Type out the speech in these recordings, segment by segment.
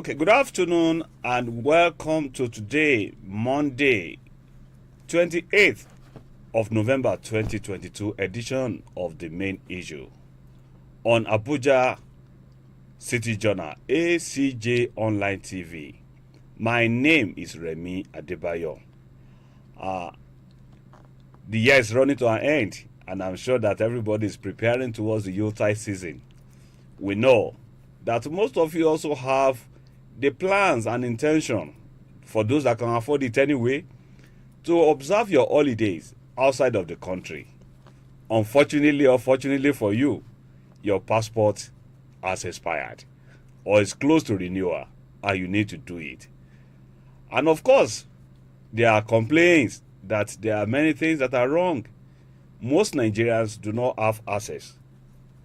Okay, good afternoon and welcome to today, Monday, 28th of November 2022 edition of the main issue on Abuja City Journal, ACJ Online TV. My name is Remy Adebayo. The year is running to an end, and I'm sure that everybody is preparing towards the Yuletide season. We know that most of you also have the plans and intention, for those that can afford it anyway, to observe your holidays outside of the country. Unfortunately or fortunately for you, your passport has expired or is close to renewal and you need to do it. And of course, there are complaints that there are many things that are wrong. Most Nigerians do not have access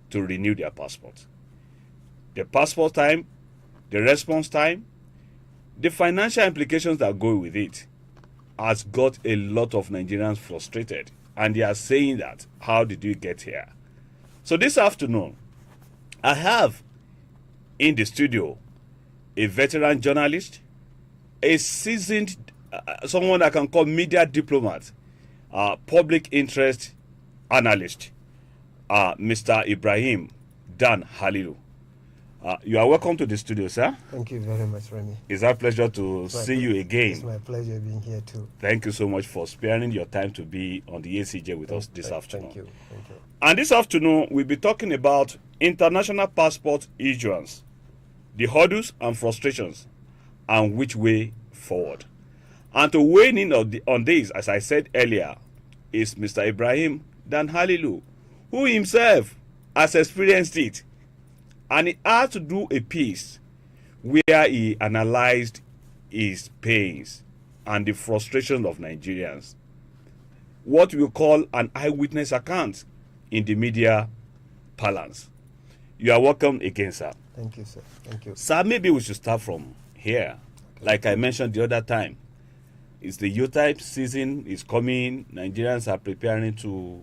to renew their passport. The passport time, the response time, the financial implications that go with it has got a lot of Nigerians frustrated. And they are saying that, how did you get here? So this afternoon, I have in the studio a veteran journalist, a seasoned, someone I can call media diplomat, public interest analyst, Mr. Ibrahim Dan Halilu. You are welcome to the studio, sir. Thank you very much, Remy. It's our pleasure to see you again. It's my pleasure being here too. Thank you so much for sparing your time to be on the ACJ with us this afternoon. Thank you. And this afternoon, we'll be talking about international passport issuance, the hurdles and frustrations, and which way forward. And to weigh in on this, as I said earlier, is Mr. Ibrahim Dan Halilu, who himself has experienced it. And he had to do a piece where he analyzed his pains and the frustration of Nigerians. What we call an eyewitness account in the media parlance. You are welcome again, sir. Thank you, sir. Thank you. Sir, maybe we should start from here. Okay. Like I mentioned the other time, it's the Yuletide season is coming. Nigerians are preparing to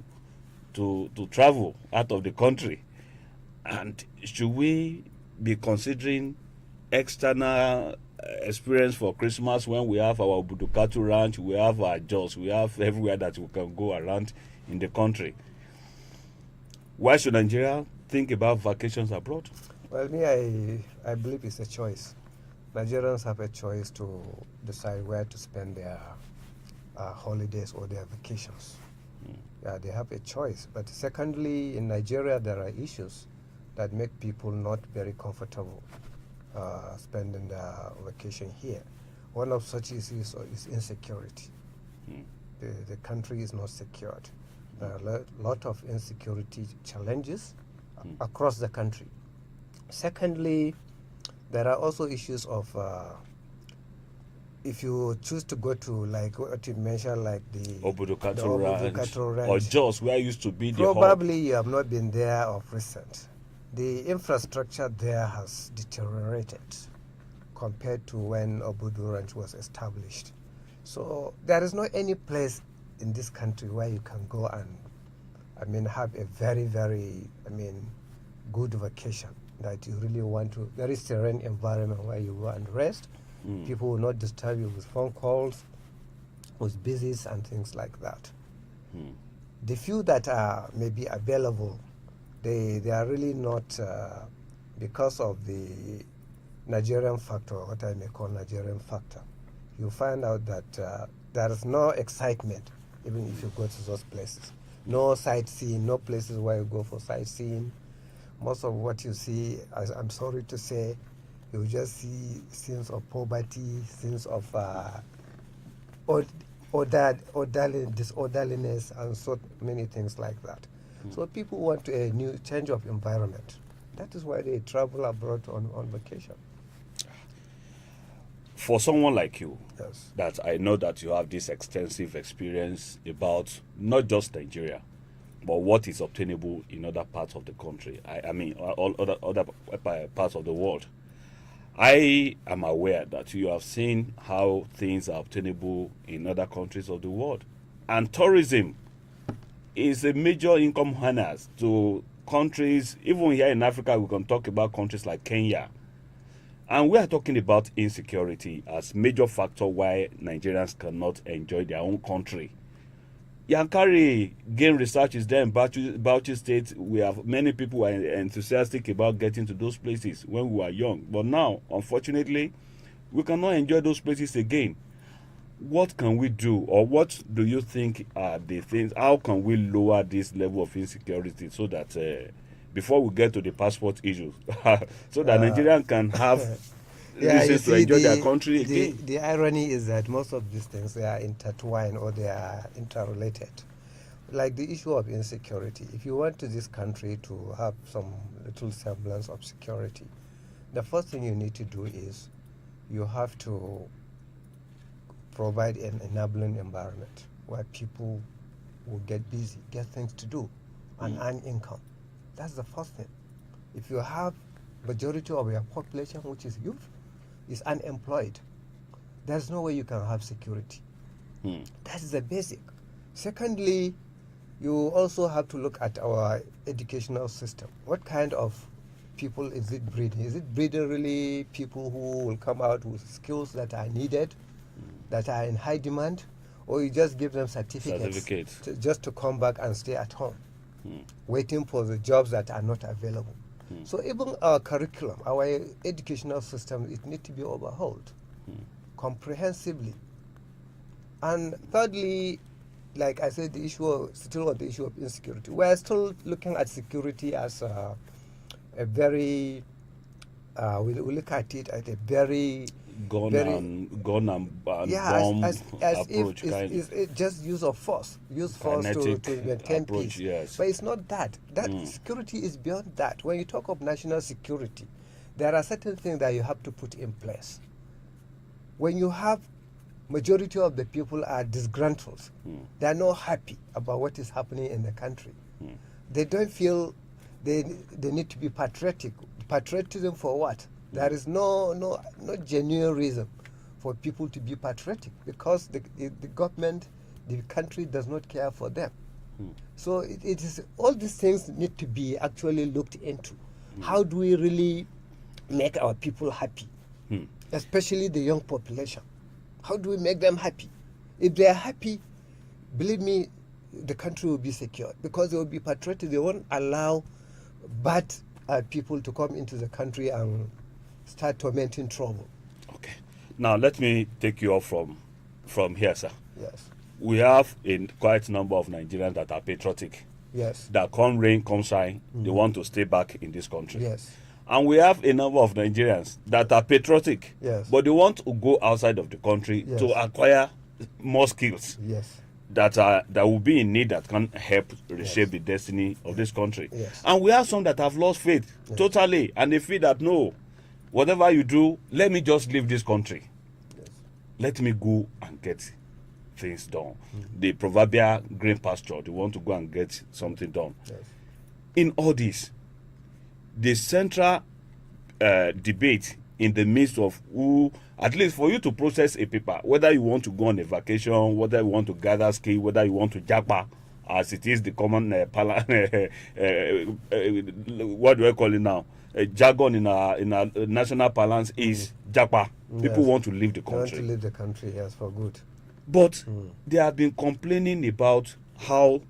travel out of the country. And should we be considering external experience for Christmas when we have our Budukatu ranch, we have our Jos, we have everywhere that we can go around in the country? Why should Nigeria think about vacations abroad? Well, I believe it's a choice. Nigerians have a choice to decide where to spend their holidays or their vacations. Yeah, they have a choice. But secondly, in Nigeria, there are issues that make people not very comfortable spending their vacation here. One of such issues is insecurity. The country is not secured. There are a lot of insecurity challenges across the country. Secondly, there are also issues of if you choose to go to, like what you mentioned, like the Obudukatu Ranch or Jos, where used to be the probably you have not been there of recent. The infrastructure there has deteriorated compared to when Obudu Ranch was established. So there is not any place in this country where you can go and have a very, very good vacation that you really want to. Very serene environment where you go and rest. People will not disturb you with phone calls, with business and things like that. The few that are maybe available, they are really not because of the Nigerian factor, what I may call Nigerian factor. You find out that there is no excitement even if you go to those places. No sightseeing, no places where you go for sightseeing. Most of what you see, I'm sorry to say, you just see scenes of poverty, scenes of disorderliness, and so many things like that. So people want a new change of environment. That is why they travel abroad on vacation. For someone like you, yes, that I know that you have this extensive experience about not just Nigeria, but what is obtainable in other parts of the country. All other parts of the world. I am aware that you have seen how things are obtainable in other countries of the world. And tourism is a major income earner to countries, even here in Africa, we can talk about countries like Kenya. And we are talking about insecurity as major factor why Nigerians cannot enjoy their own country. Yankari Game Research is there in Bauchi State. We have many people who are enthusiastic about getting to those places when we were young. But now, unfortunately, we cannot enjoy those places again. What can we do, or what do you think are the things? How can we lower this level of insecurity so that before we get to the passport issues, so that Nigerians can have reasons to enjoy their country again? The irony is that most of these things, they are intertwined or they are interrelated. Like the issue of insecurity. If you want this country to have some little semblance of security, the first thing you need to do is you have to provide an enabling environment where people will get busy, get things to do, and earn income. That's the first thing. If you have majority of your population, which is youth, is unemployed, there's no way you can have security. That is the basic. Secondly, you also have to look at our educational system. What kind of people is it breeding? Is it breeding really people who will come out with skills that are needed, that are in high demand, or you just give them certificates. Just to come back and stay at home, waiting for the jobs that are not available? So even our curriculum, our educational system, it needs to be overhauled comprehensively. And thirdly, like I said, the issue still on the issue of insecurity. We're still looking at security as a very we look at it at a very gun and bomb approach, it's just use of force, to maintain peace. Yes. But it's not that. Security is beyond that. When you talk of national security, there are certain things that you have to put in place. When you have majority of the people are disgruntled, they are not happy about what is happening in the country. They don't feel they need to be patriotic. Patriotism for what? There is no genuine reason for people to be patriotic, because the government, the country does not care for them. So it is, all these things need to be actually looked into. How do we really make our people happy, especially the young population? How do we make them happy? If they are happy, believe me, the country will be secure, because they will be patriotic. They won't allow bad people to come into the country and start tormenting trouble. Okay. Now let me take you off from here, sir. Yes. We have a quite number of Nigerians that are patriotic. Yes. That come rain, come shine, they want to stay back in this country. Yes. And we have a number of Nigerians that are patriotic, yes, but they want to go outside of the country, yes, to acquire more skills, yes, that will be in need, that can help reshape, yes, the destiny of this country. Yes. And we have some that have lost faith, yes, totally, and they feel that no, whatever you do, let me just leave this country. Yes. Let me go and get things done. The proverbial green pasture, they want to go and get something done. Yes. In all this, the central debate in the midst of who, at least for you to process a paper, whether you want to go on a vacation, whether you want to gather skill, whether you want to japa, as it is the common what do I call it now? Jargon in our national parlance is japa. Yes. People want to leave the country. They want to leave the country, yes, for good. But they have been complaining about how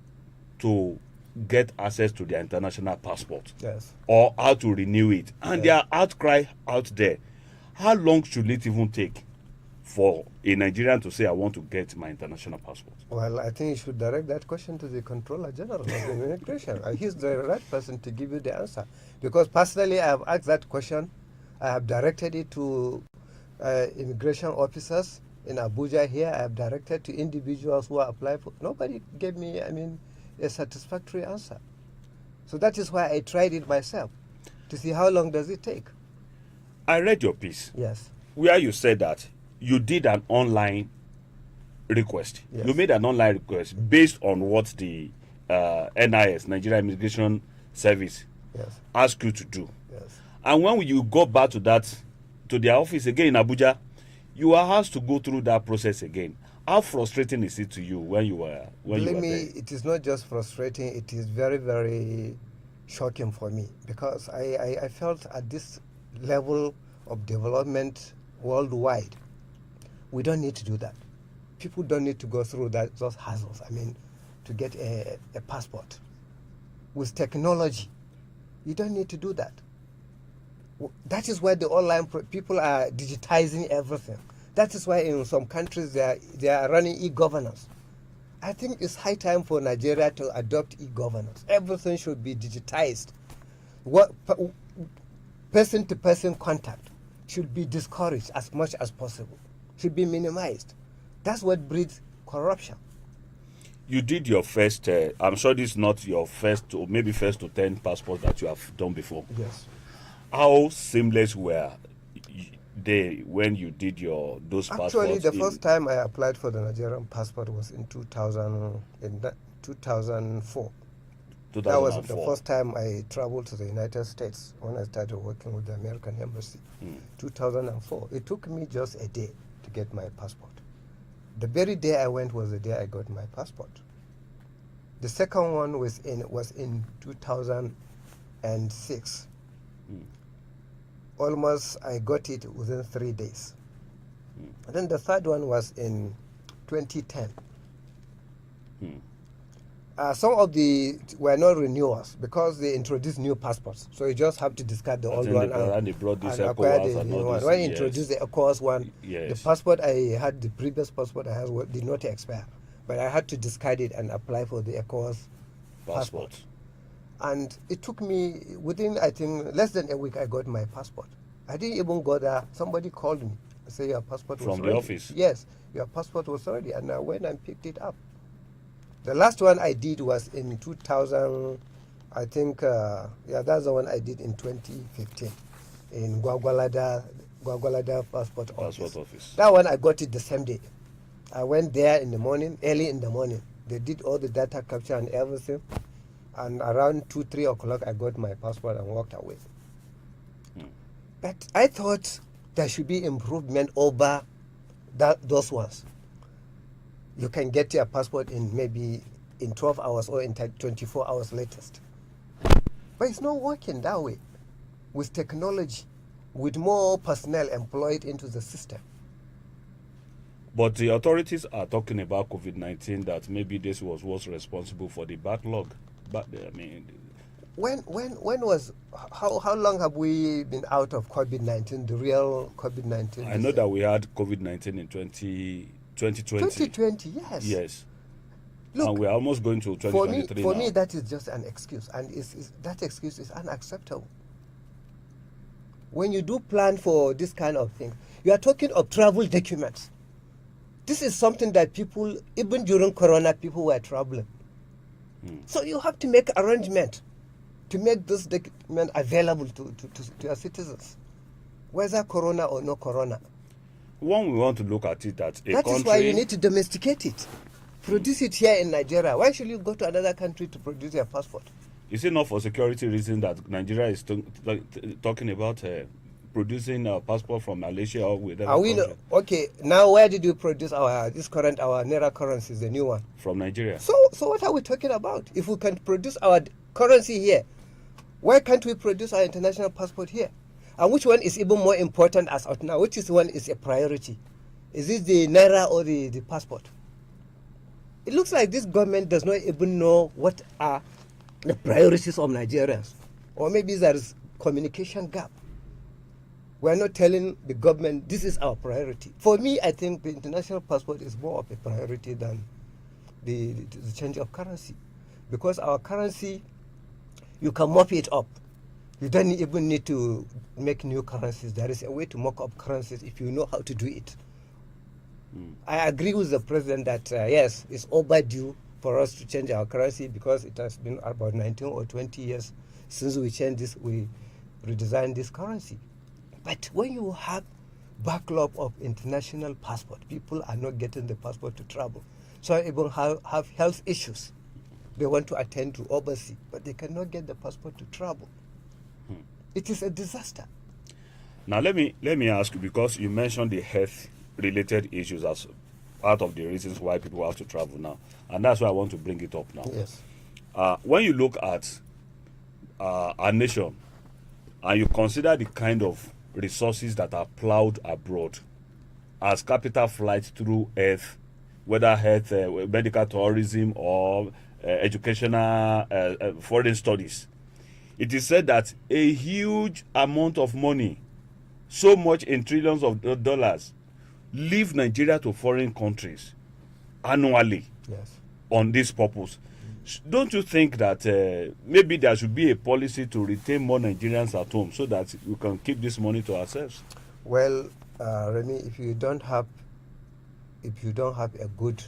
to get access to their international passport, yes, or how to renew it, and their outcry out there. How long should it even take for a Nigerian to say, I want to get my international passport? Well, I think you should direct that question to the Controller General of Immigration. He's the right person to give you the answer, because personally I have asked that question. I have directed it to immigration officers in Abuja here. I have directed to individuals who are applying for. Nobody gave me, a satisfactory answer. So that is why I tried it myself, to see how long does it take. I read your piece. Yes. Where you said that you did an online request. Yes. You made an online request based on what the NIS, Nigeria Immigration Service, yes, asked you to do. Yes. And when you go back to their office again in Abuja, you are asked to go through that process again. How frustrating is it to you when you were Believe me, there? it is not just frustrating, it is very, very shocking for me, because I felt at this level of development worldwide. We don't need to do that. People don't need to go through those hassles. I mean, to get a passport. With technology, you don't need to do that. That is why the online people are digitizing everything. That is why in some countries they are running e-governance. I think it's high time for Nigeria to adopt e-governance. Everything should be digitized. Person-to-person contact should be discouraged as much as possible. Should be minimized. That's what breeds corruption. You did your first, I'm sure this is not your first or maybe first to 10 passports that you have done before. Yes. How seamless were they when you did those passports? Actually, the first time I applied for the Nigerian passport was in 2004. 2004. That was the first time I traveled to the United States when I started working with the American Embassy. 2004. It took me just a day to get my passport. The very day I went was the day I got my passport. The second one was in 2006. Almost I got it within 3 days. And then the third one was in 2010. Some of the were not renewals because they introduced new passports. So you just have to discard the old one and they brought this and acquire the and new all one. this, When you yes. introduced the ECOWAS one, Yes. the passport I had, the previous passport I had, did not expire. But I had to discard it and apply for the ECOWAS passport. And it took me, within, I think, less than a week, I got my passport. I didn't even go there. Somebody called me and said, your passport was ready. From the office? Yes, your passport was ready. And I went and picked it up. The last one I did was in 2000, I think, that's the one I did in 2015 in Gwagwalada Passport Office. That one I got it the same day. I went there in the morning, early in the morning. They did all the data capture and everything. And around 2, 3 o'clock, I got my passport and walked away. But I thought there should be improvement over those ones. You can get your passport in maybe in 12 hours or in 24 hours latest. But it's not working that way. With technology, with more personnel employed into the system. But the authorities are talking about COVID-19, that maybe this was what's responsible for the backlog. But I mean, when was how long have we been out of COVID-19? The real COVID-19. I know that we had COVID-19 in 2020. 2020, yes. Yes. Look, and we're almost going to 2023 for now. me, that is just an excuse, and that excuse is unacceptable. When you do plan for this kind of thing, you are talking of travel documents. This is something that people, even during Corona, people were traveling. So you have to make arrangement to make this document available to your citizens, whether Corona or no Corona. One, we want to look at it that That is why you need to domesticate it. Produce it here in Nigeria. Why should you go to another country to produce your passport? Is it not for security reasons that Nigeria is talking about producing a passport from Malaysia or with Are we okay? Now, where did you produce our Naira currencies, the new one? From Nigeria. So what are we talking about? If we can produce our currency here, why can't we produce our international passport here? And which one is even more important as of now? Which one is a priority? Is it the Naira or the passport? It looks like this government does not even know what are the priorities of Nigerians. Or maybe there is communication gap. We're not telling the government this is our priority. For me, I think the international passport is more of a priority than the change of currency. Because our currency, you can mop it up. You don't even need to make new currencies. There is a way to mock up currencies if you know how to do it. I agree with the president that, yes, it's overdue for us to change our currency because it has been about 19 or 20 years since we changed this, we redesigned this currency. But when you have backlog of international passport, people are not getting the passport to travel. So even have health issues. They want to attend to overseas, but they cannot get the passport to travel. It is a disaster. Now let me ask you, because you mentioned the health-related issues as part of the reasons why people have to travel now, and that's why I want to bring it up now. Yes. When you look at our nation and you consider the kind of resources that are plowed abroad as capital flights through earth, whether health, medical tourism, or educational foreign studies. It is said that a huge amount of money, so much in trillions of dollars, leave Nigeria to foreign countries annually Yes. on this purpose. Don't you think that maybe there should be a policy to retain more Nigerians at home so that we can keep this money to ourselves? Well, Remy, if you don't have a good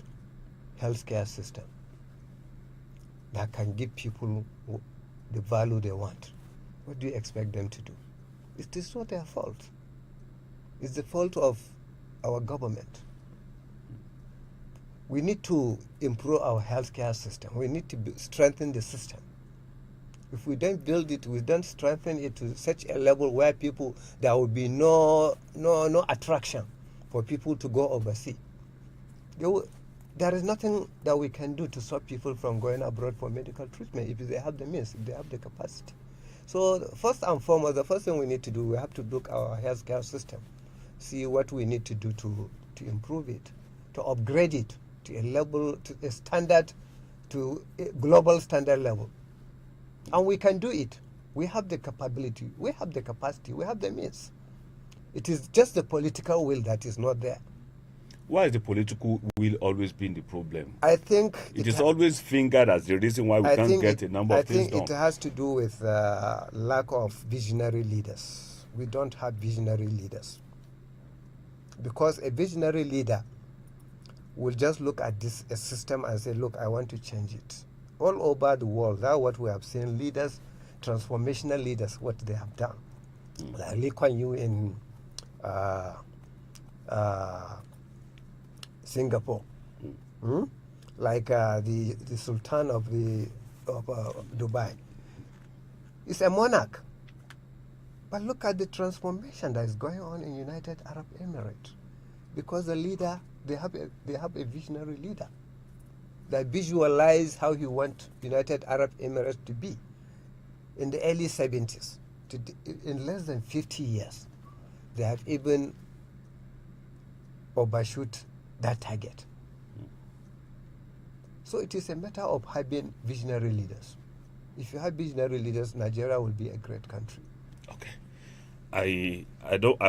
healthcare system that can give people the value they want, what do you expect them to do? It is not their fault. It's the fault of our government. We need to improve our healthcare system. We need to strengthen the system. If we don't build it, we don't strengthen it to such a level where there will be no attraction for people to go overseas. There is nothing that we can do to stop people from going abroad for medical treatment if they have the means, if they have the capacity. So first and foremost, the first thing we need to do, we have to look at our healthcare system, see what we need to do to improve it, to upgrade it to a level, to a standard, to a global standard level. And we can do it. We have the capability, we have the capacity, we have the means. It is just the political will that is not there. Why is the political will always been the problem? I think it is always fingered as the reason why we can't get a number of things done. I think it has to do with lack of visionary leaders. We don't have visionary leaders. Because a visionary leader will just look at this a system and say, look, I want to change it. All over the world, that's what we have seen, leaders, transformational leaders, what they have done. Like Lee Kuan Yew in Singapore. Like the Sultan of Dubai. He's a monarch. But look at the transformation that is going on in United Arab Emirates. Because the leader, they have a visionary leader that visualize how he wants United Arab Emirates to be. In the early 70s, in less than 50 years, they have even overshoot that target. So it is a matter of having visionary leaders. If you have visionary leaders, Nigeria will be a great country. Okay. I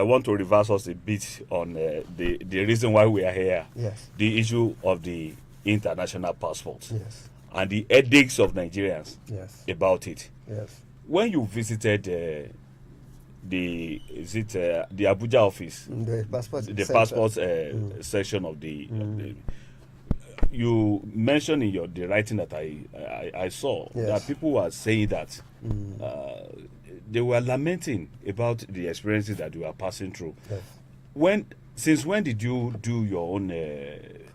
want to reverse us a bit on the reason why we are here. Yes. The issue of the international passports. Yes. And the edicts of Nigerians. Yes. About it. Yes. When you visited the Abuja office, the passport section of the you mentioned in the writing that I saw, yes, that people were saying that they were lamenting about the experiences that you were passing through. Yes. Since when did you do your own?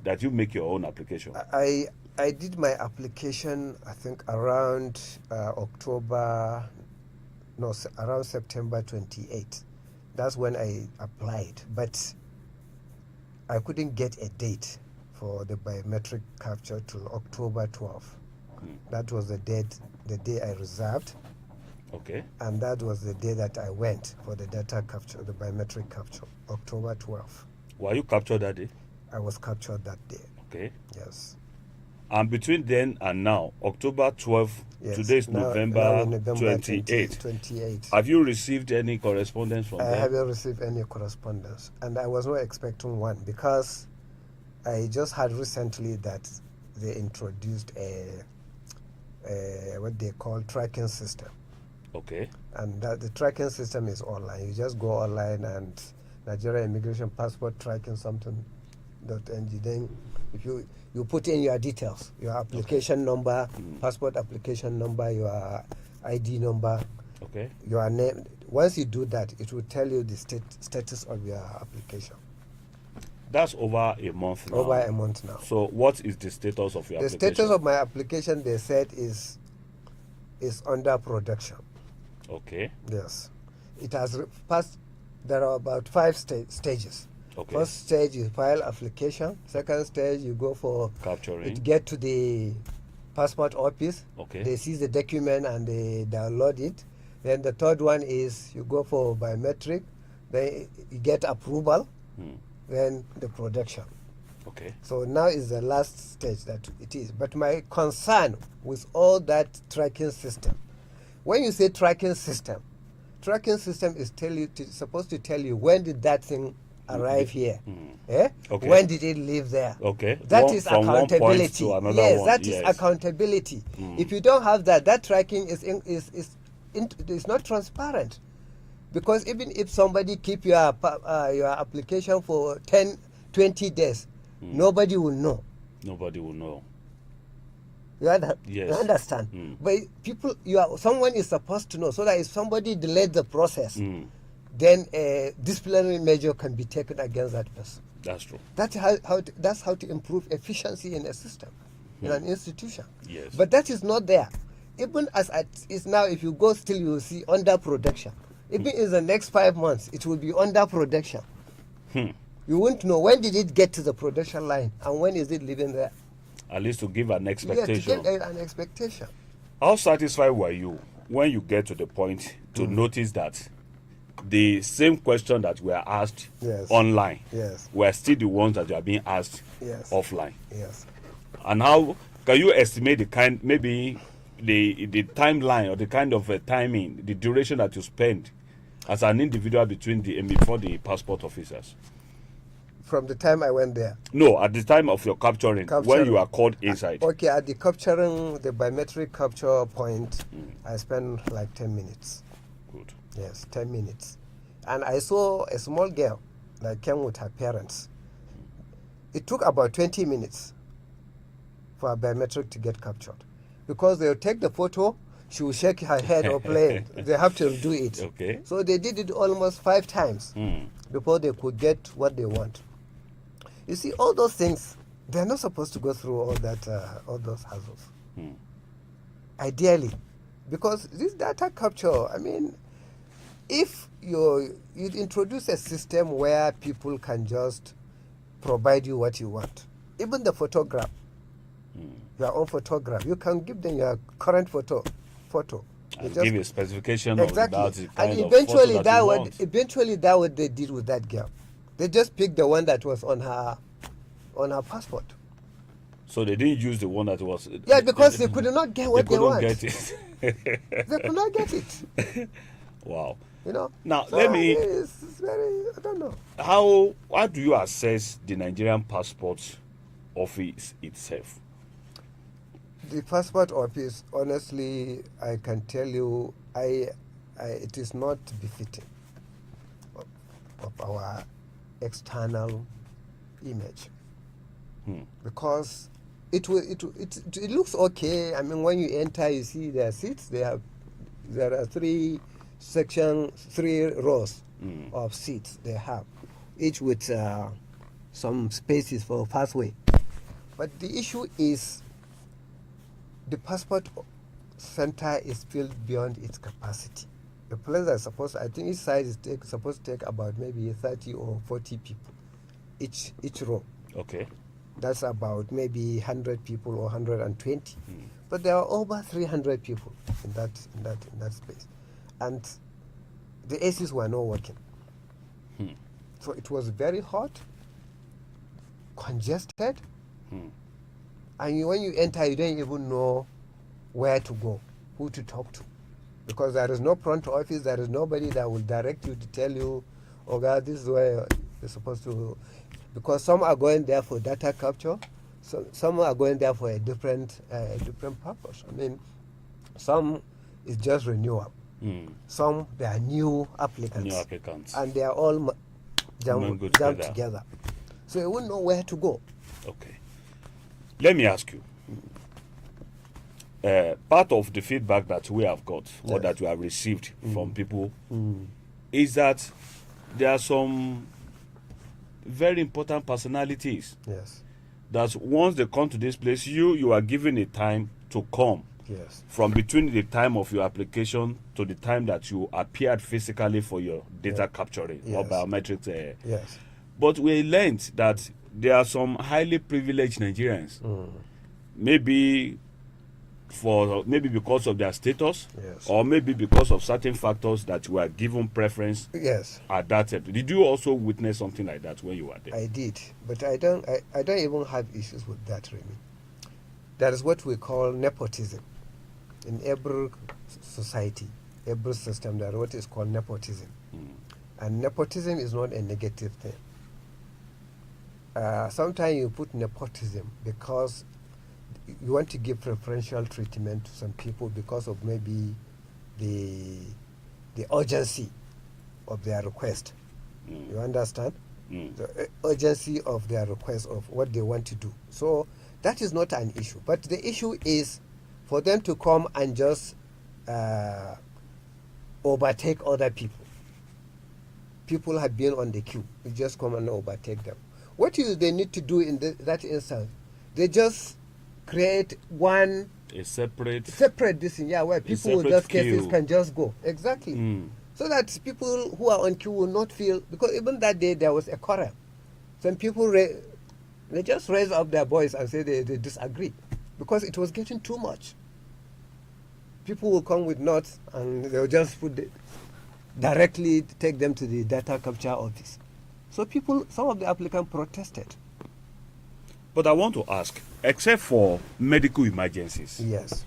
That you make your own application? I did my application, I think, around around September 28. That's when I applied, but I couldn't get a date for the biometric capture till October 12. That was the day I reserved. Okay. And that was the day that I went for the data capture, the biometric capture, October 12. Were you captured that day? I was captured that day. Okay. Yes. And between then and now, October 12, yes, today is November 28. 28. Have you received any correspondence from them? I haven't received any correspondence. And I was not expecting one because I just heard recently that they introduced a what they call tracking system. Okay. And that the tracking system is online. You just go online and Nigeria Immigration Passport Tracking something.ng. Then if you put in your details, your application number, passport application number, your ID number, your name. Once you do that, it will tell you the status of your application. That's over a month now. Over a month now. So what is the status of your application? The status of my application, they said, is under production. Okay. Yes. It has passed, there are about 5 stages. Okay. First stage, you file application. Second stage, you go for capturing. It get to the passport office. Okay. They see the document and they download it. Then the third one is you go for biometric. Then you get approval, then the production. Okay. So now is the last stage that it is. But my concern with all that tracking system, when you say tracking system is supposed to tell you when did that thing arrive here. Eh? Okay. When did it live there? Okay. That is From one point accountability. to another Yes, one. that is Yes. accountability. If you don't have that, that tracking is not transparent. Because even if somebody keep your application for 10, 20 days, nobody will know. Nobody will know. You Yes. understand? But someone is supposed to know, so that if somebody delayed the process, then a disciplinary measure can be taken against that person. That's true. That's how to improve efficiency in a system, in an institution. Yes. But that is not there. Even as it is now, if you go still, you will see under production. Even in the next 5 months, it will be under production. You won't know when did it get to the production line and when is it living there. At least to give an Yeah, expectation. to get an expectation. How satisfied were you when you get to the point to notice that the same question that were asked Yes. online Yes. were still the ones that are being asked Yes. offline? Yes. And how can you estimate the the timeline or the kind of timing, the duration that you spend as an individual before the passport officers? From the time I went there. No, at the time of your capturing, when you are called inside. Okay, at the capturing, the biometric capture point, I spent like 10 minutes. Good. Yes, 10 minutes. And I saw a small girl that came with her parents. It took about 20 minutes for a biometric to get captured. Because they'll take the photo, she will shake her head or play. They have to do it. Okay. So they did it almost 5 times before they could get what they want. You see, all those things, they're not supposed to go through all those hassles. Ideally. Because this data capture, I mean, if you introduce a system where people can just provide you what you want, even the photograph, your own photograph, you can give them your current photo. And give a specification Exactly. of the And kind of photo that you want. eventually that what they did with that girl. They just picked the one that was on her passport. So they didn't use the one that was. Yeah, because they could not get what they want. Get it. They could not get it. Wow. You know. Now So, let me. It's very. I don't know. How do you assess the Nigerian passport office itself? The passport office, honestly, I can tell you, it is not befitting of our external image, because it looks okay. I mean, when you enter, you see their seats. There are 3 rows of seats they have, each with some spaces for pathway. But the issue is, the passport center is filled beyond its capacity. The place is I think each side is supposed to take about maybe 30 or 40 people, each row. Okay. That's about maybe 100 people or 120. But there are over 300 people in that space, and the ACs were not working. So it was very hot, congested, and when you enter, you don't even know where to go, who to talk to, because there is no front office. There is nobody that will direct you to tell you, oh God, this is where you're supposed to. Because some are going there for data capture, so some are going there for a different purpose. I mean, some is just renewal. Some they are new applicants. And they are all jammed together. So you won't know where to go. Okay. Let me ask you. Part of the feedback that we have got, or that we have received from people, is that there are some very important personalities. Yes. That once they come to this place, you are given a time to come. Yes. From between the time of your application to the time that you appeared physically for your data capturing or biometrics. Yes. But we learned that there are some highly privileged Nigerians, maybe for maybe because of their status, Yes. or maybe because of certain factors that were given preference Yes, at that time. Did you also witness something like that when you were there? I did, but I don't even have issues with that, Remy. That is what we call nepotism. In every society, every system, there is what is called nepotism. And nepotism is not a negative thing. Sometimes you put nepotism because you want to give preferential treatment to some people because of maybe the urgency of their request. You understand? The urgency of their request of what they want to do. So that is not an issue. But the issue is for them to come and just overtake other people. People have been on the queue. You just come and overtake them. What they need to do in that instance? They just create one A separate this thing, where people with separate those cases queue. can just go. Exactly. So that people who are on queue will not feel, because even that day there was a quarrel. Some people they just raise up their voice and say they disagree because it was getting too much. People will come with notes and they'll just directly take them to the data capture office. So some of the applicants protested. But I want to ask, except for medical emergencies, Yes,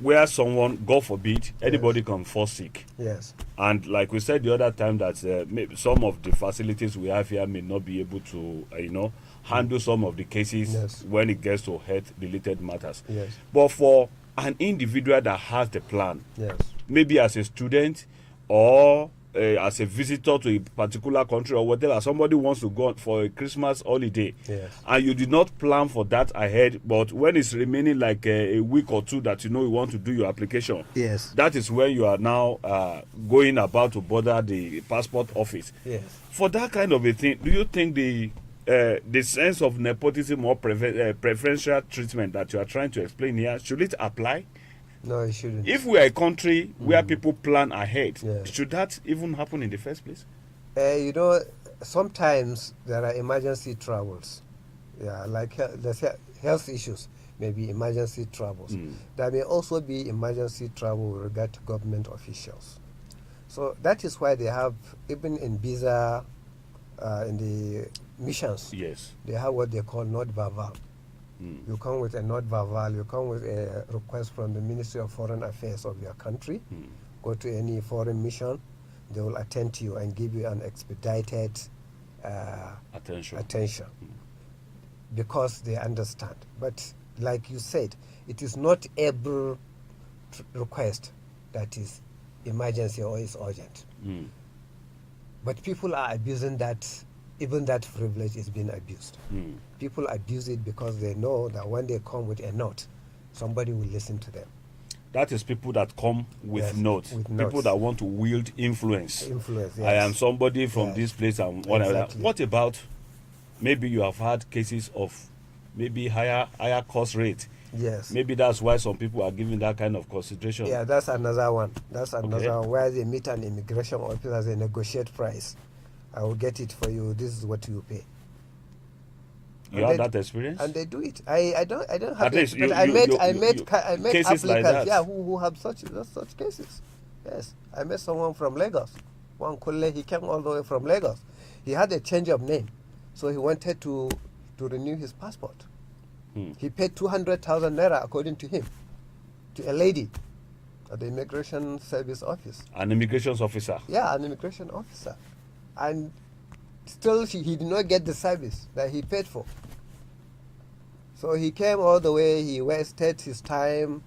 where someone, God forbid, anybody can fall sick. yes, And like we said the other time, that maybe some of the facilities we have here may not be able to, handle some of the cases Yes. when it gets to health-related matters. yes, But for an individual that has the plan, yes, maybe as a student or as a visitor to a particular country or whatever, somebody wants to go for a Christmas holiday, yes, and you did not plan for that ahead, but when it's remaining like a week or two that you want to do your application, yes, that is when you are now going about to bother the passport office. yes. For that kind of a thing, do you think the sense of nepotism or preferential treatment that you are trying to explain here, should it apply? No, it shouldn't. If we are a country where people plan ahead, Yeah. should that even happen in the first place? Sometimes there are emergency travels. Like health issues, maybe emergency travels. There may also be emergency travel with regard to government officials. So that is why they have, even in visa, in the missions, Yes. they have what they call not verbal. You come with a not verbal, you come with a request from the Ministry of Foreign Affairs of your country, go to any foreign mission, they will attend to you and give you an expedited attention because they understand. But like you said, it is not every request that is emergency or is urgent. But people are abusing that. Even that privilege is being abused. People abuse it because they know that when they come with a note, somebody will listen to them. That is people that come with Yes, notes. with People notes. that want to wield influence. Influence, I yes. am somebody from Yes. this place and whatever. Exactly. What about maybe you have had cases of maybe higher cost rate? Yes. Maybe that's why some people are giving that kind of consideration. Yeah, that's another one. That's another Okay. one where they meet an immigration officer, they negotiate price. I will get it for you. This is what you pay. You And have they- that experience? And they do it. I don't have At it, least but you- I you- met you- I you- met you- I met cases like applicants, that. who have such cases. Yes, I met someone from Lagos. One Kule, he came all the way from Lagos. He had a change of name, so he wanted to renew his passport. He paid 200,000 naira, according to him, to a lady at the immigration service office. An immigration officer. Yeah, an immigration officer, and still he did not get the service that he paid for. So he came all the way, he wasted his time,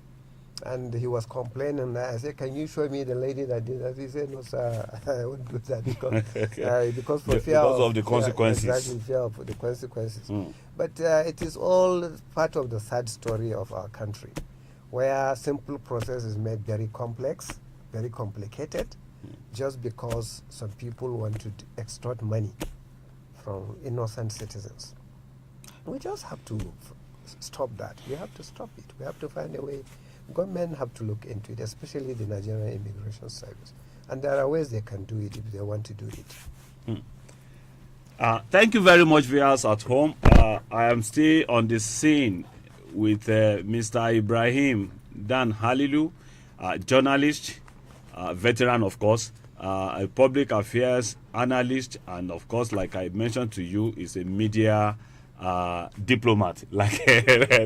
and he was complaining. I said, "Can you show me the lady that did that?" He said, "No, sir, I won't do that because for fear Because of the consequences. Yeah, exactly, fear of the consequences. But it is all part of the sad story of our country, where simple process is made very complex, very complicated, just because some people want to extort money from innocent citizens. We just have to stop that. We have to stop it. We have to find a way. Government have to look into it, especially the Nigerian Immigration Service. And there are ways they can do it if they want to do it. Thank you very much, viewers at home. I am still on the scene with Mr. Ibrahim Dan Halilu, journalist, veteran, of course, a public affairs analyst, and of course, like I mentioned to you, is a media diplomat, like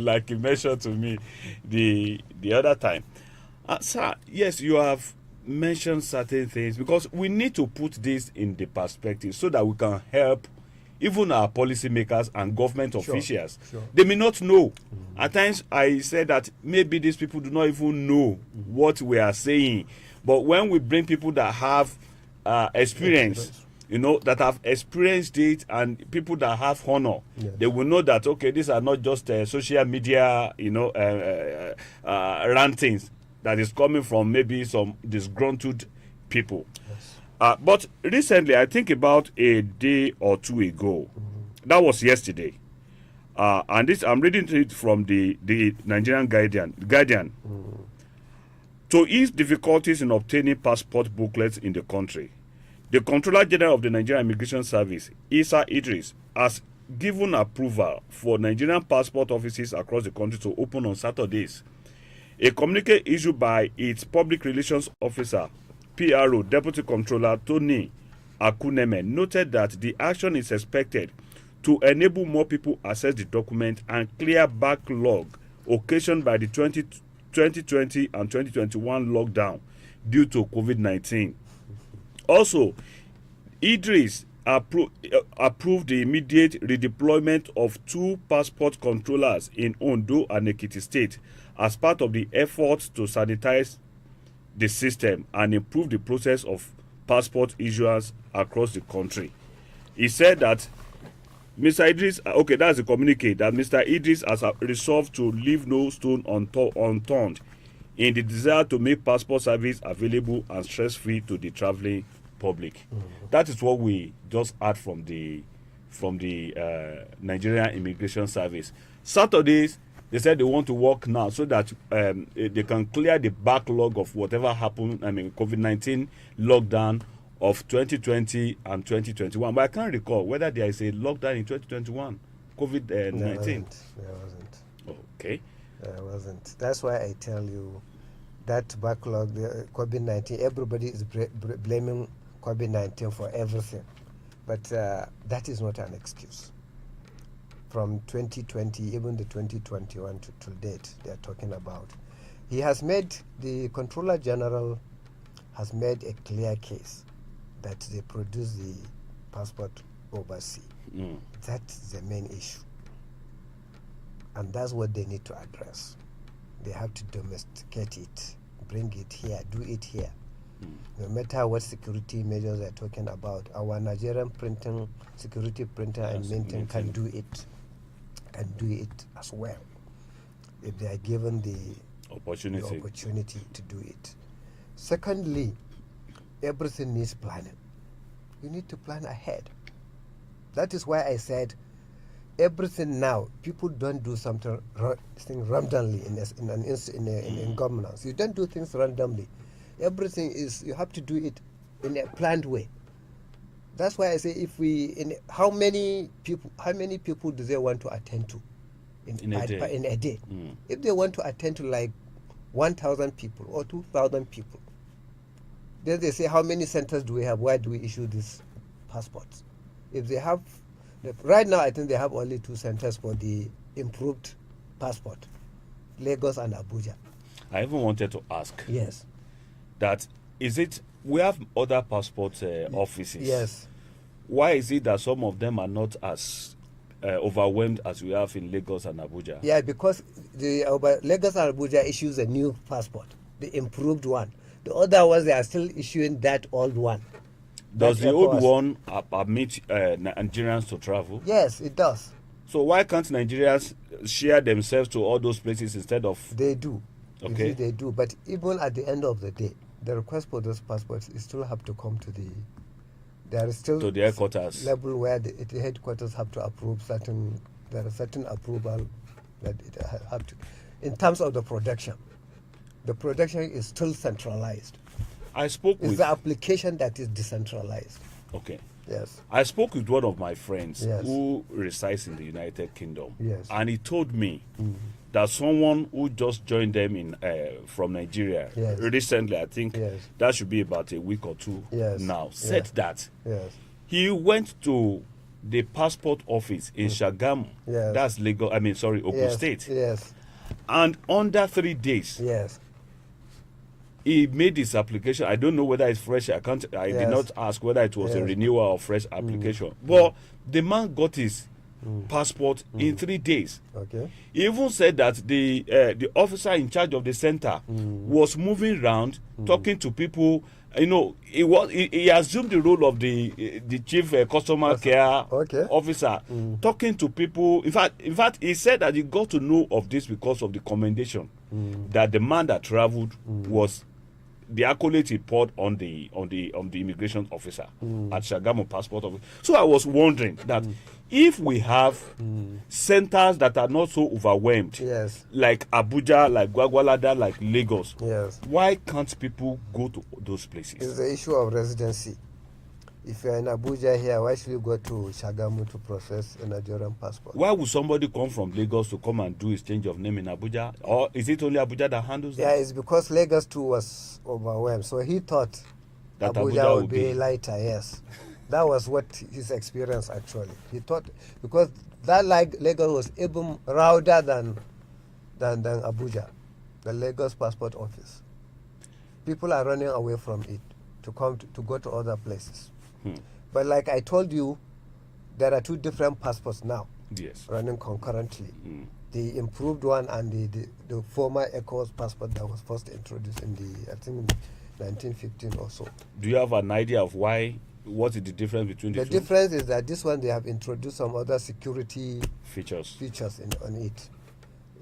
like you mentioned to me the other time. Sir, yes, you have mentioned certain things because we need to put this in the perspective so that we can help even our policymakers and government officials. Sure. They may not know. At times, I said that maybe these people do not even know what we are saying. But when we bring people that have experience, that have experienced it, and people that have honor, Yes. they will know that, okay, these are not just social media, rantings that is coming from maybe some disgruntled people. Yes. But recently, I think about a day or two ago, that was yesterday, and this I'm reading it from the Nigerian Guardian. To ease difficulties in obtaining passport booklets in the country, the Controller General of the Nigerian Immigration Service, Isa Idris, has given approval for Nigerian passport offices across the country to open on Saturdays. A communique issued by its public relations officer, PRO, Deputy Controller Tony Akuneme, noted that the action is expected to enable more people access the document and clear backlog occasioned by the 2020 and 2021 lockdown due to COVID-19. Also, Idris approved the immediate redeployment of 2 passport controllers in Ondo and Ekiti State as part of the efforts to sanitize the system and improve the process of passport issuance across the country. He said that Mr. Idris, that's the communique, that Mr. Idris has resolved to leave no stone unturned in the desire to make passport service available and stress-free to the traveling public. That is what we just heard from the Nigerian Immigration Service. Saturdays, they said they want to work now so that they can clear the backlog of whatever happened, COVID-19 lockdown of 2020 and 2021. But I can't recall whether there is a lockdown in 2021, COVID-19. There wasn't. Okay. There wasn't. That's why I tell you that backlog, the COVID-19, everybody is blaming COVID-19 for everything. But that is not an excuse. From 2020, even the 2021 to date, they are talking about. The Controller General has made a clear case that they produce the passport overseas. That's the main issue. And that's what they need to address. They have to domesticate it, bring it here, do it here. No matter what security measures they're talking about, our Nigerian security printer and minting can do it as well if they are given the opportunity to do it. Secondly, everything needs planning. You need to plan ahead. That is why I said everything now, people don't do something randomly in governance. You don't do things randomly. Everything is, you have to do it in a planned way. That's why I say how many people do they want to attend to in a day? If they want to attend to like 1,000 people or 2,000 people, then they say, how many centers do we have? Why do we issue these passports? If they have, right now I think they have only 2 centers for the improved passport, Lagos and Abuja. I even wanted to ask. Yes. That we have other passport offices. Yes. Why is it that some of them are not as overwhelmed as we have in Lagos and Abuja? Yeah, because the Lagos and Abuja issues a new passport, the improved one. The other ones, they are still issuing that old one. Does the old one permit Nigerians to travel? Yes, it does. So why can't Nigerians share themselves to all those places instead of... They do. Okay. They do. But even at the end of the day, the request for those passports still have to come to there is still to the headquarters level where the headquarters have to approve there is certain approval that it have to. In terms of the production is still centralized. It's the application that is decentralized. Okay. Yes. I spoke with one of my friends Yes. who resides in the United Kingdom. Yes. And he told me that someone who just joined them in from Nigeria Yes. recently, I think Yes. that should be about a week or two Yes. now, said Yeah. that Yes. he went to the passport office in Shagamu, Yes. that's Lagos, I mean, sorry, Ogun Yes. State, Yes. and under 3 days, Yes. he made his application. I don't know whether it's fresh. I did Yes. not ask whether it was a Yes. renewal or fresh application. But the man got his passport in 3 days. Okay. He even said that the officer in charge of the center was moving around talking to people. You know, he assumed the role of the chief customer care Okay. officer, talking to people. In fact, he said that he got to know of this because of the commendation that the man that traveled was the accolade he poured on the immigration officer at Shagamu passport office. So I was wondering that if we have centers that are not so overwhelmed, Yes. like Abuja, like Gwagwalada, like Lagos, Yes. why can't people go to those places? It's the issue of residency. If you're in Abuja here, why should you go to Shagamu to process a Nigerian passport? Why would somebody come from Lagos to come and do his change of name in Abuja? Or is it only Abuja that handles Yeah, that? it's because Lagos too was overwhelmed. So he thought That Abuja would be lighter, yes. That was what his experience actually. He thought, because that Lagos was even louder than Abuja, the Lagos passport office. People are running away from it to come to go to other places. But like I told you, there are 2 different passports now Yes. running concurrently. The improved one and the former ECOWAS passport that was first introduced in I think 1915 or so. Do you have an idea of what is the difference between the The two difference is that this one they have introduced some other security features? on it.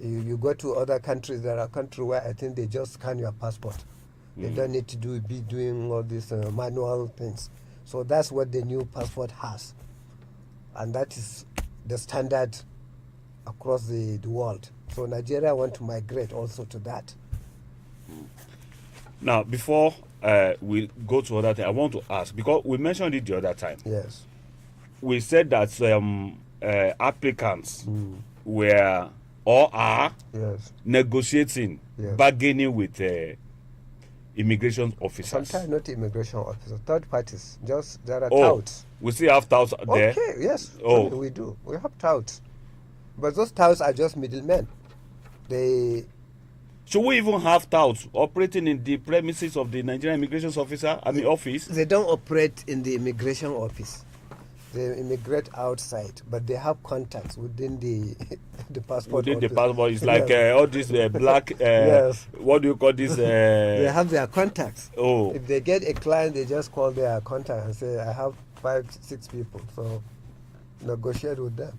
You go to other countries, there are countries where I think they just scan your passport. They don't need to be doing all these manual things. So that's what the new passport has. And that is the standard across the world. So Nigeria want to migrate also to that. Now, before we go to other thing, I want to ask, because we mentioned it the other time. Yes. We said that applicants were or are Yes. negotiating, Yes. bargaining with immigration officers. Sometimes not immigration officers, third parties. Just there are Oh, touts. we still have touts there. Okay, yes. Oh. We do. We have touts. But those touts are just middlemen. They Should we even have touts operating in the premises of the Nigerian immigration office? they don't operate in the immigration office. They immigrate outside, but they have contacts within the passport Within the office. passport, it's like Yes. all these black. Yes. What do you call this? They have their contacts. Oh, If they get a client, they just call their contact and say, I have 5-6 people, so negotiate with them.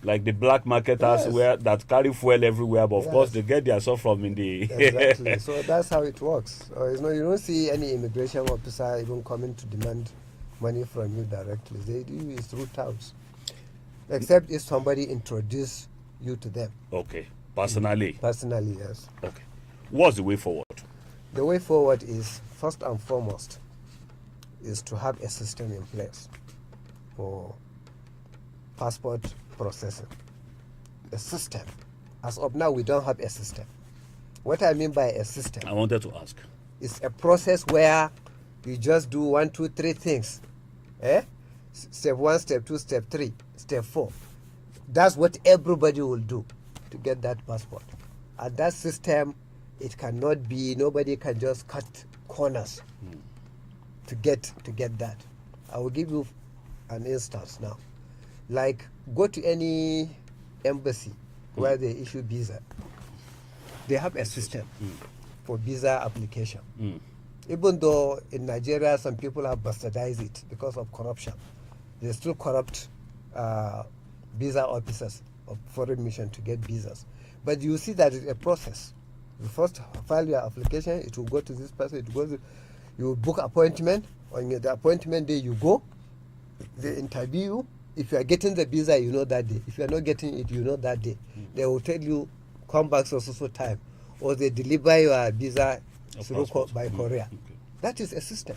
like the black marketers Yes. that carry fuel everywhere, but of course Yes. they get their stuff from in the. Exactly. So that's how it works. You don't see any immigration officer even coming to demand money from you directly. They do it through touts. Except if somebody introduce you to them. Okay, personally. Personally, yes. Okay, what's the way forward? The way forward is, first and foremost, is to have a system in place for passport processing. A system. As of now, we don't have a system. What I mean by a system I wanted to ask. is a process where you just do 1, 2, 3 things. Step 1, step 2, step 3, step 4. That's what everybody will do to get that passport. And that system, it cannot be, nobody can just cut corners to get that. I will give you an instance now. Like, go to any embassy where they issue visa. They have a system for visa application. Even though in Nigeria some people have bastardized it because of corruption, they still corrupt visa officers of foreign mission to get visas. But you see that it's a process. You first file your application, it will go to this person, it goes, you book appointment, on the appointment day you go, they interview you. If you are getting the visa, you know that day. If you are not getting it, you know that day. They will tell you, come back so time. Or they deliver your visa through by courier. Okay. That is a system.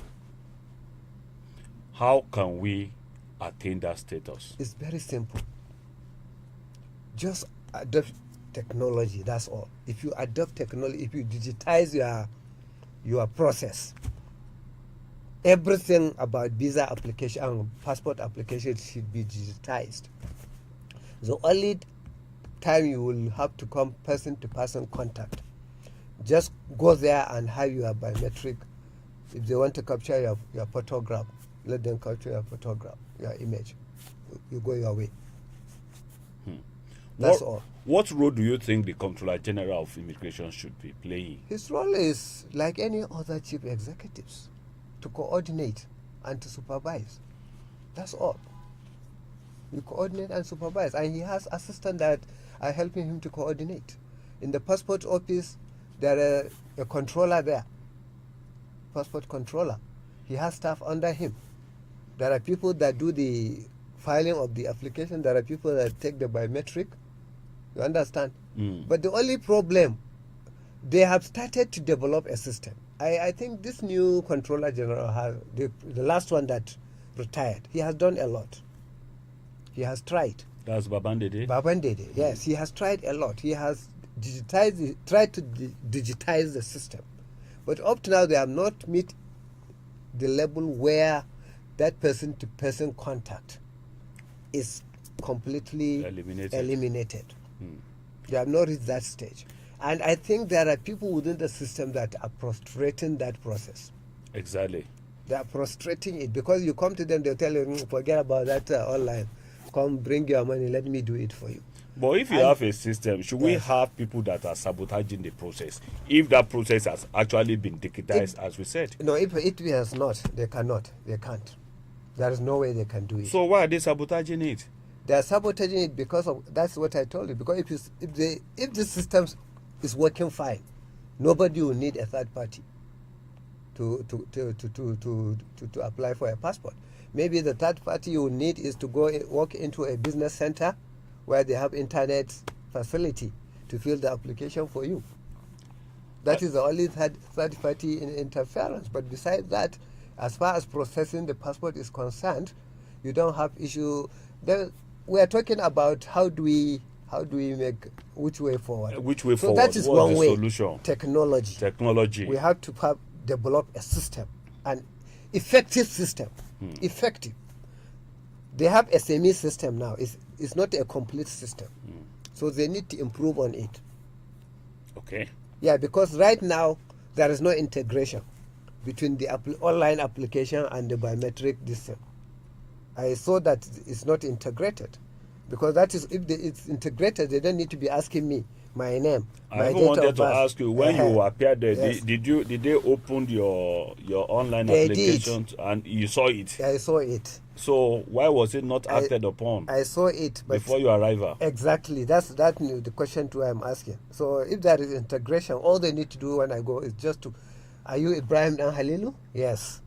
How can we attain that status? It's very simple. Just technology. That's all. If you adopt technology, if you digitize your process, everything about visa application and passport application should be digitized. The only time you will have to come person-to-person contact, just go there and have your biometric. If they want to capture your photograph, let them capture your photograph, your image. You go your way. That's all. What role do you think the Comptroller General of Immigration should be playing? His role is like any other chief executives, to coordinate and to supervise. That's all. You coordinate and supervise, and he has assistants that are helping him to coordinate. In the passport office, there is a controller there, passport controller. He has staff under him. There are people that do the filing of the application. There are people that take the biometric. You understand? But the only problem, they have started to develop a system. I think this new Controller General, the last one that retired, he has done a lot. He has tried. That's Babandede? Babandede, yes. He has tried a lot. He has tried to digitize the system. But up to now, they have not met the level where that person-to-person contact is completely eliminated. They have not reached that stage. And I think there are people within the system that are frustrating that process. Exactly. They are frustrating it because you come to them, they'll tell you, forget about that online. Come, bring your money, let me do it for you. But if you have a system, should we have people that are sabotaging the process? If that process has actually been digitized, as we said. No, if it has not, they cannot. They can't. There is no way they can do it. So why are they sabotaging it? They are sabotaging it because of, that's what I told you. Because if the system is working fine, nobody will need a third party to apply for a passport. Maybe the third party you will need is to go walk into a business center where they have internet facility to fill the application for you. That is the only third party interference. But besides that, as far as processing the passport is concerned, you don't have issue. Then we are talking about how do we make which way forward. Which way so forward? That is What's one the way. Solution? Technology. We have to develop a system, an effective system. Effective. They have a semi-system now. It's not a complete system. So they need to improve on it. Okay. Yeah, because right now there is no integration between the online application and the biometric system. I saw that it's not integrated. Because that is, if it's integrated, they don't need to be asking me my name. I even wanted to ask you, when you appeared there, yes. did they open your online application and you saw it? I saw it. So why was it not acted upon? I saw it, but before your arrival. Exactly. That's the question too I'm asking. So if there is integration, all they need to do when I go is just to, are you Ibrahim Dan Halilu? Yes.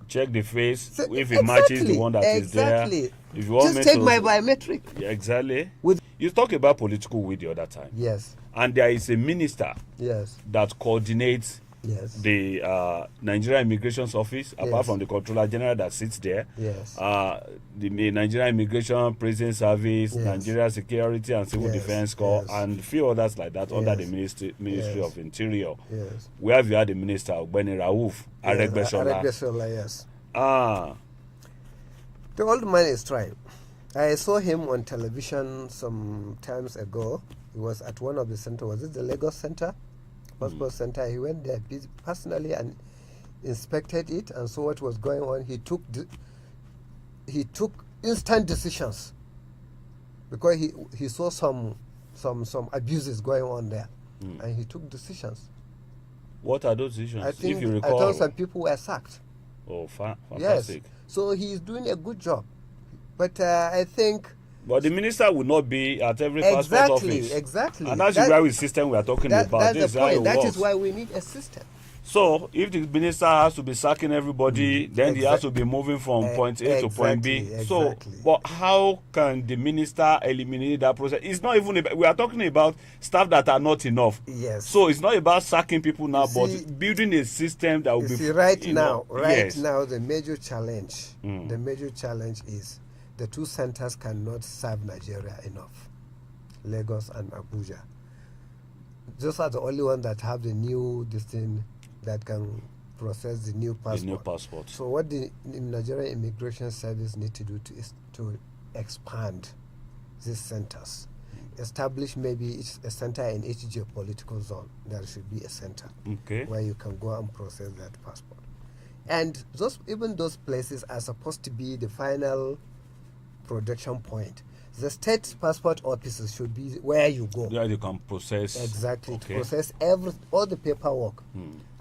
Check the face if it matches the one that is there. If you want just take my biometric. Yeah, exactly. You talk about political will the other time. Yes. And there is a minister. Yes. That coordinates. Yes. The Nigerian Immigration Office, apart from the Controller General that sits there. Yes. The Nigerian Immigration Prison Service, Nigeria Security and Civil Defense Corps, and a few others like that under the Ministry of Interior. Yes. Where have you had the minister, Ogbeni Rauf Aregbesola? Aregbesola, yes. The old man is trying. I saw him on television some times ago. He was at one of the centers. Was it the Lagos Center? Passport Center. He went there personally and inspected it and saw what was going on. He took instant decisions because he saw some abuses going on there, and he took decisions. What are those decisions? I think if you recall, I thought some people were sacked. Oh, fantastic! Yes, so he's doing a good job, but I think. But the minister will not be at every passport office. Exactly. And that's the very system we are talking about. That's the point. That is why we need a system. So, if the minister has to be sacking everybody, then he has to be moving from point A to point B. Exactly. So, but how can the minister eliminate that process? It's not even about, we are talking about staff that are not enough. Yes. So, it's not about sacking people now, but building a system that will be... Right now, the major challenge, the major challenge is the two centers cannot serve Nigeria enough. Lagos and Abuja. Those are the only ones that have the new this thing that can process the new passport. The new passport. So what the Nigerian Immigration Service need to do is to expand these centers. Establish maybe a center in each geopolitical zone. There should be a center where you can go and process that passport. And even those places are supposed to be the final production point. The state passport offices should be where you go. Where you can process. Exactly, to process all the paperwork.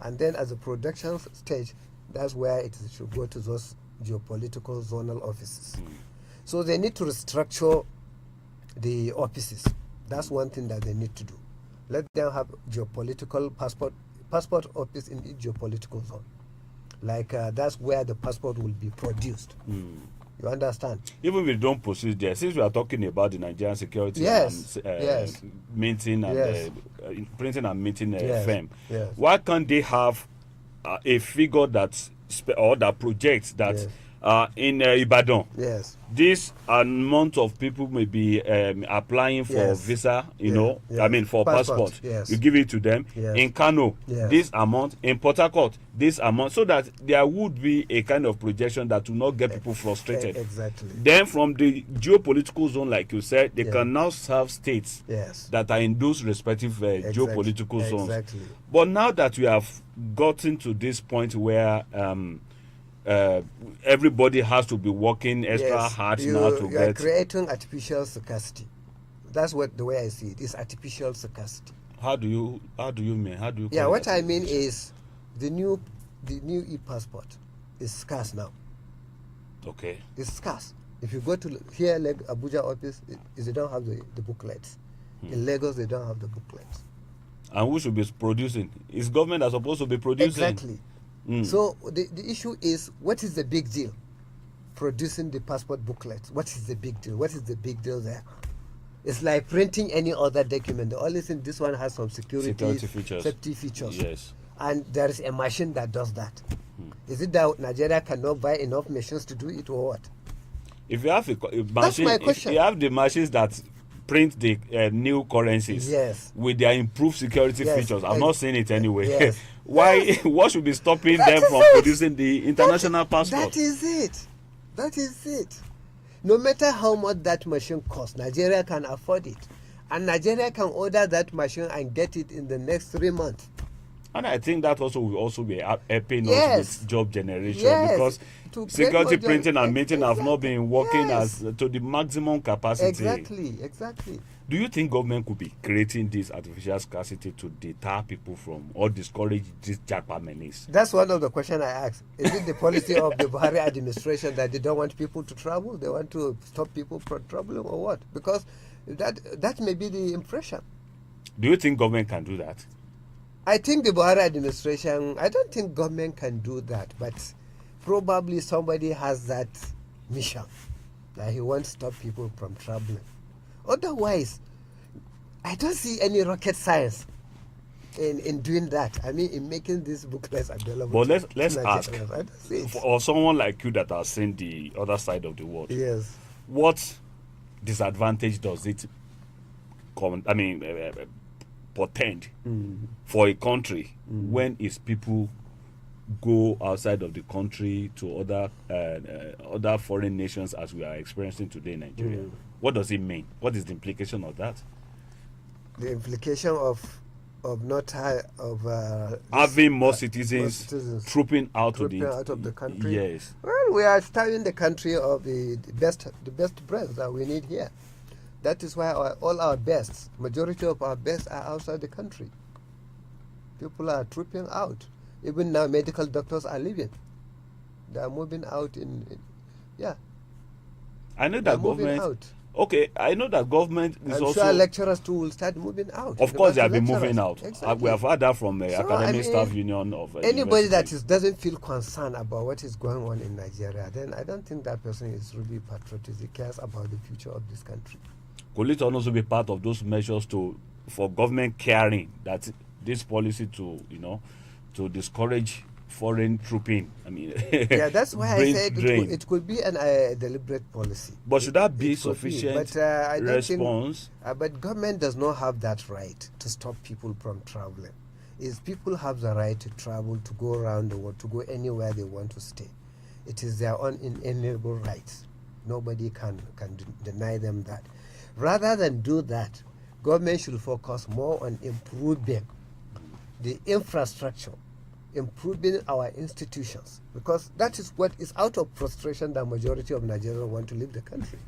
And then at the production stage, that's where it should go to those geopolitical zonal offices. So they need to restructure the offices. That's one thing that they need to do. Let them have geopolitical passport office in each geopolitical zone. Like that's where the passport will be produced. You understand? Even if we don't proceed there, since we are talking about the Nigerian security minting and printing and minting firm, why can't they have a figure that projects that in Ibadan, this amount of people may be applying for visa, I mean for passport. You give it to them. In Kano, this amount. In Port Harcourt, this amount, so that there would be a kind of projection that will not get people frustrated. Exactly. Then from the geopolitical zone, like you said, they can now serve states that are in those respective geopolitical zones. But now that we have gotten to this point where everybody has to be working extra hard now to you are creating artificial scarcity. That's the way I see it. It's artificial scarcity. How do you mean? How do you? Yeah, what I mean is the new e-passport is scarce now. Okay. It's scarce. If you go to here, like Abuja office, they don't have the booklets. In Lagos, they don't have the booklets. And who should be producing? Is government that's supposed to be producing? Exactly. So the issue is, what is the big deal? Producing the passport booklet. What is the big deal? What is the big deal there? It's like printing any other document. The only thing, this one has some security features. Safety features. Yes. And there is a machine that does that. Is it that Nigeria cannot buy enough machines to do it, or what? If you have a machine, that's my question. If you have the machines that print the new currencies with their improved security features, I'm not saying it anyway. Why? What should be stopping them from producing the international passport? That is it. That is it. No matter how much that machine costs, Nigeria can afford it, and Nigeria can order that machine and get it in the next 3 months. And I think that also will also be helping us with job generation, because security printing and minting have not been working as to the maximum capacity. Exactly. Do you think government could be creating this artificial scarcity to deter people from or discourage these japa menace? That's one of the questions I asked. Is it the policy of the Buhari administration that they don't want people to travel? They want to stop people from traveling, or what? Because that may be the impression. Do you think government can do that? I think the Buhari administration, I don't think government can do that, but probably somebody has that mission that he wants to stop people from traveling. Otherwise, I don't see any rocket science in doing that. I mean, in making these booklets available. But let's ask, for someone like you that has seen the other side of the world, what disadvantage does it portend for a country when its people go outside of the country to other foreign nations, as we are experiencing today in Nigeria? What does it mean? What is the implication of that? The implication of having more citizens trooping out of the country. Yes. Well, we are starving the country of the best bread that we need here. That is why all our best, majority of our best, are outside the country. People are trooping out. Even now, medical doctors are leaving. They are moving out I know that government. Okay, I know that government is I'm sure lecturers too will start moving out. Of course, they have been moving out. Exactly. We have heard that from the Academic Staff Union of anybody that doesn't feel concerned about what is going on in Nigeria, then I don't think that person is really patriotic. He cares about the future of this country. Could it also be part of those measures for government caring that this policy to discourage foreign trooping. I mean, Yeah, that's why I brain said drain. it could be an deliberate policy. But should that be It could sufficient But I don't response? think. But government does not have that right to stop people from traveling. Is people have the right to travel, to go around the world, to go anywhere they want to stay. It is their own inalienable rights. Nobody can deny them that. Rather than do that, government should focus more on improving the infrastructure, improving our institutions, because that is what is out of frustration. The majority of Nigerians want to leave the country.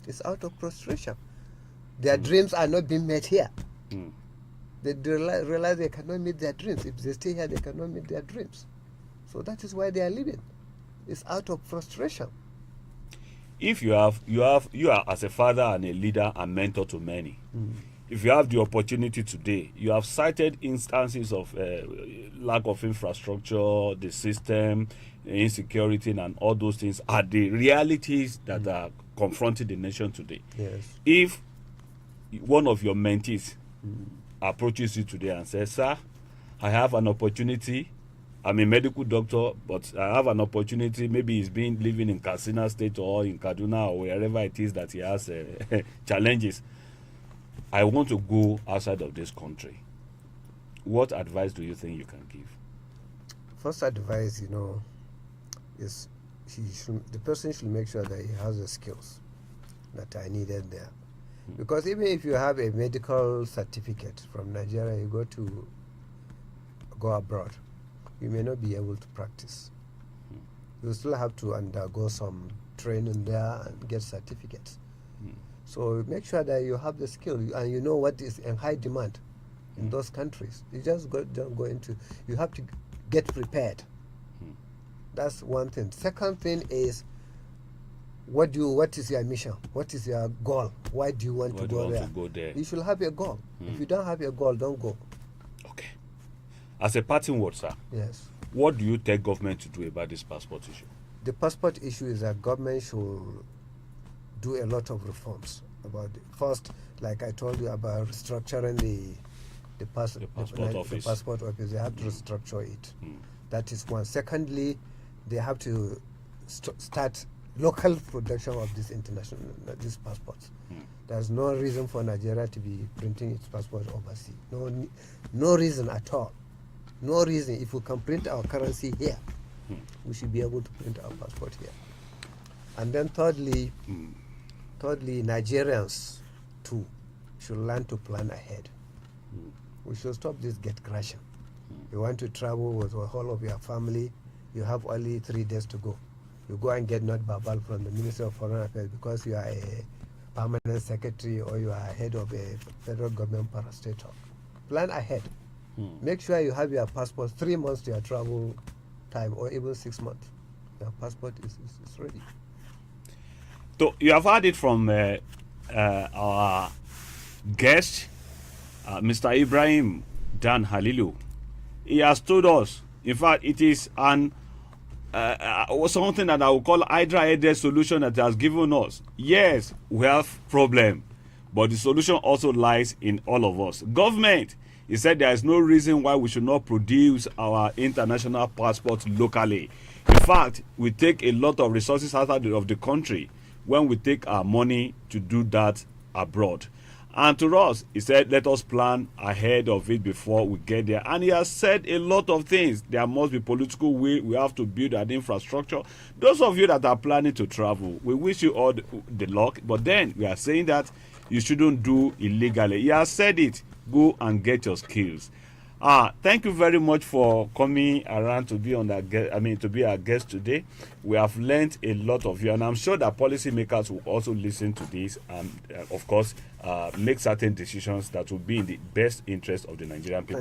It's out of frustration. Their dreams are not being met here. They realize they cannot meet their dreams. If they stay here, they cannot meet their dreams. So that is why they are leaving. It's out of frustration. If you are as a father and a leader and mentor to many. If you have the opportunity today, you have cited instances of lack of infrastructure, the system, insecurity, and all those things are the realities that are confronting the nation today. Yes. If one of your mentees approaches you today and says, "Sir, I have an opportunity. I'm a medical doctor, but I have an opportunity. Maybe he's been living in Katsina State or in Kaduna or wherever it is that he has challenges. I want to go outside of this country." What advice do you think you can give? First advice, is the person should make sure that he has the skills that are needed there. Because even if you have a medical certificate from Nigeria, you go abroad, you may not be able to practice. You still have to undergo some training there and get certificates. So make sure that you have the skill and you know what is in high demand in those countries. You just don't go into. You have to get prepared. That's one thing. Second thing is, what is your mission? What is your goal? Why do you want to go there? You should have a goal. If you don't have a goal, don't go. Okay. As a parting word, sir. Yes. What do you tell government to do about this passport issue? The passport issue is that government should do a lot of reforms about it. First, like I told you about restructuring the passport office. They have to restructure it. That is one. Secondly, they have to start local production of these passports. There's no reason for Nigeria to be printing its passport overseas. No reason at all. No reason. If we can print our currency here, we should be able to print our passport here. And then thirdly, Nigerians too should learn to plan ahead. We should stop this gate crashing. You want to travel with the whole of your family, you have only 3 days to go. You go and get not babal from the Ministry of Foreign Affairs because you are a permanent secretary or you are head of a federal government parastatal. Plan ahead. Make sure you have your passport 3 months to your travel time or even 6 months. Your passport is ready. So you have heard it from our guest, Mr. Ibrahim Dan Halilu. He has told us, in fact, it is something that I will call Hydra-headed solution that has given us. Yes, we have problem, but the solution also lies in all of us. Government, he said there is no reason why we should not produce our international passports locally. In fact, we take a lot of resources outside of the country when we take our money to do that abroad. And to us, he said, let us plan ahead of it before we get there. And he has said a lot of things. There must be political will. We have to build an infrastructure. Those of you that are planning to travel, we wish you all the luck. But then we are saying that you shouldn't do illegally. He has said it. Go and get your skills. Thank you very much for coming around to be to be our guest today. We have learned a lot of you, and I'm sure that policymakers will also listen to this and, of course, make certain decisions that will be in the best interest of the Nigerian people.